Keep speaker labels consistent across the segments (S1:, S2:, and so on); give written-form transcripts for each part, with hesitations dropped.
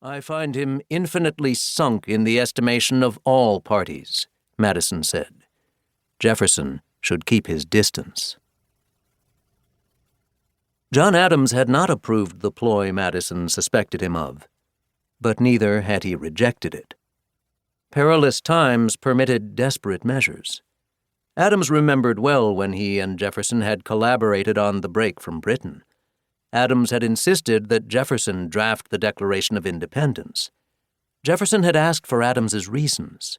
S1: "I find him infinitely sunk in the estimation of all parties," Madison said. Jefferson should keep his distance. John Adams had not approved the ploy Madison suspected him of, but neither had he rejected it. Perilous times permitted desperate measures. Adams remembered well when he and Jefferson had collaborated on the break from Britain. Adams had insisted that Jefferson draft the Declaration of Independence. Jefferson had asked for Adams's reasons.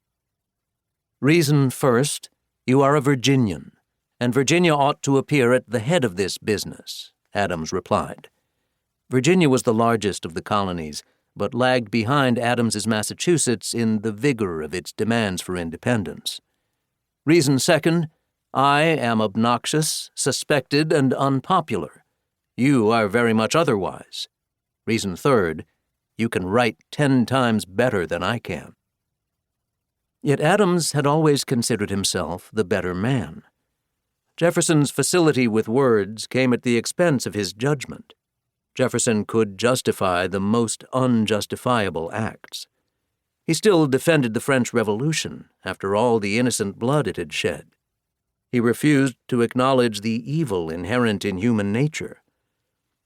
S1: "Reason first, you are a Virginian, and Virginia ought to appear at the head of this business," Adams replied. Virginia was the largest of the colonies, but lagged behind Adams's Massachusetts in the vigor of its demands for independence. "Reason second, I am obnoxious, suspected, and unpopular. You are very much otherwise. Reason third, you can write 10 times better than I can." Yet Adams had always considered himself the better man. Jefferson's facility with words came at the expense of his judgment. Jefferson could justify the most unjustifiable acts. He still defended the French Revolution after all the innocent blood it had shed. He refused to acknowledge the evil inherent in human nature.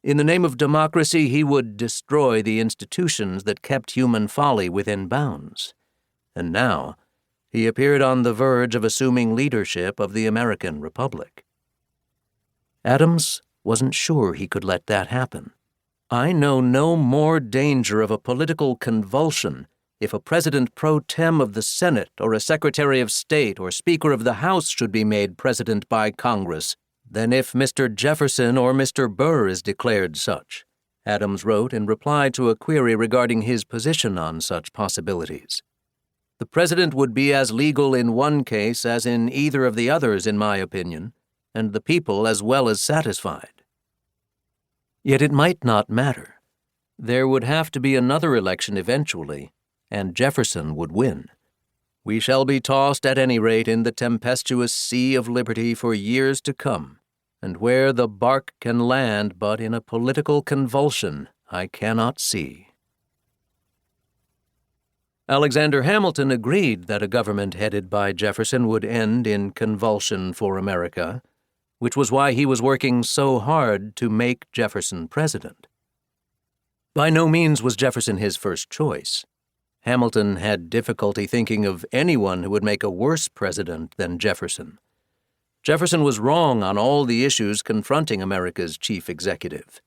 S1: In the name of democracy, he would destroy the institutions that kept human folly within bounds. And now, he appeared on the verge of assuming leadership of the American Republic. Adams wasn't sure he could let that happen. "I know no more danger of a political convulsion if a president pro tem of the Senate or a secretary of state or speaker of the House should be made president by Congress than if Mr. Jefferson or Mr. Burr is declared such," Adams wrote in reply to a query regarding his position on such possibilities. "The president would be as legal in one case as in either of the others, in my opinion, and the people as well as satisfied." Yet it might not matter. There would have to be another election eventually, and Jefferson would win. "We shall be tossed at any rate in the tempestuous sea of liberty for years to come, and where the bark can land but in a political convulsion I cannot see." Alexander Hamilton agreed that a government headed by Jefferson would end in convulsion for America, which was why he was working so hard to make Jefferson president. By no means was Jefferson his first choice. Hamilton had difficulty thinking of anyone who would make a worse president than Jefferson. Jefferson was wrong on all the issues confronting America's chief executive.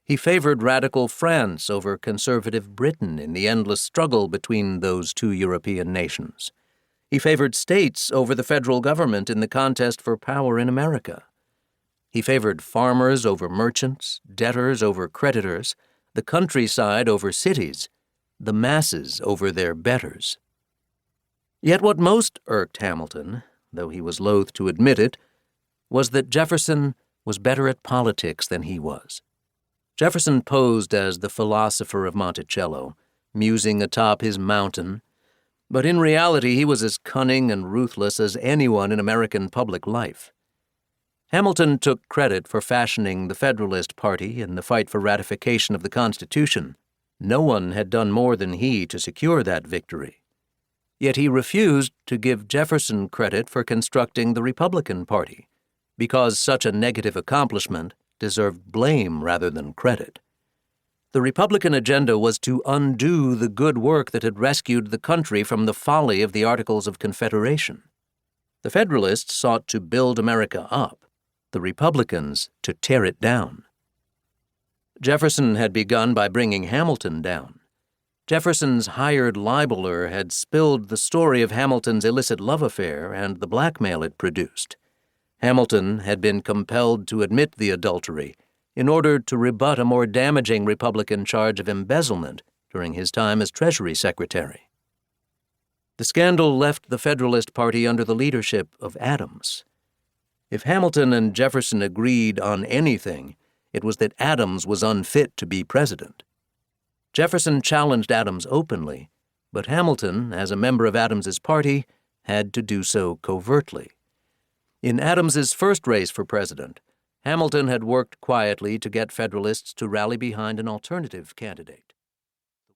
S1: He favored radical France over conservative Britain in the endless struggle between those two European nations. He favored states over the federal government in the contest for power in America. He favored farmers over merchants, debtors over creditors, the countryside over cities, the masses over their betters. Yet what most irked Hamilton, though he was loath to admit it, was that Jefferson was better at politics than he was. Jefferson posed as the philosopher of Monticello, musing atop his mountain, but in reality he was as cunning and ruthless as anyone in American public life. Hamilton took credit for fashioning the Federalist Party in the fight for ratification of the Constitution. No one had done more than he to secure that victory. Yet he refused to give Jefferson credit for constructing the Republican Party, because such a negative accomplishment deserved blame rather than credit. The Republican agenda was to undo the good work that had rescued the country from the folly of the Articles of Confederation. The Federalists sought to build America up, the Republicans to tear it down. Jefferson had begun by bringing Hamilton down. Jefferson's hired libeler had spilled the story of Hamilton's illicit love affair and the blackmail it produced. Hamilton had been compelled to admit the adultery in order to rebut a more damaging Republican charge of embezzlement during his time as Treasury Secretary. The scandal left the Federalist Party under the leadership of Adams. If Hamilton and Jefferson agreed on anything, it was that Adams was unfit to be president. Jefferson challenged Adams openly, but Hamilton, as a member of Adams's party, had to do so covertly. In Adams's first race for president, Hamilton had worked quietly to get Federalists to rally behind an alternative candidate.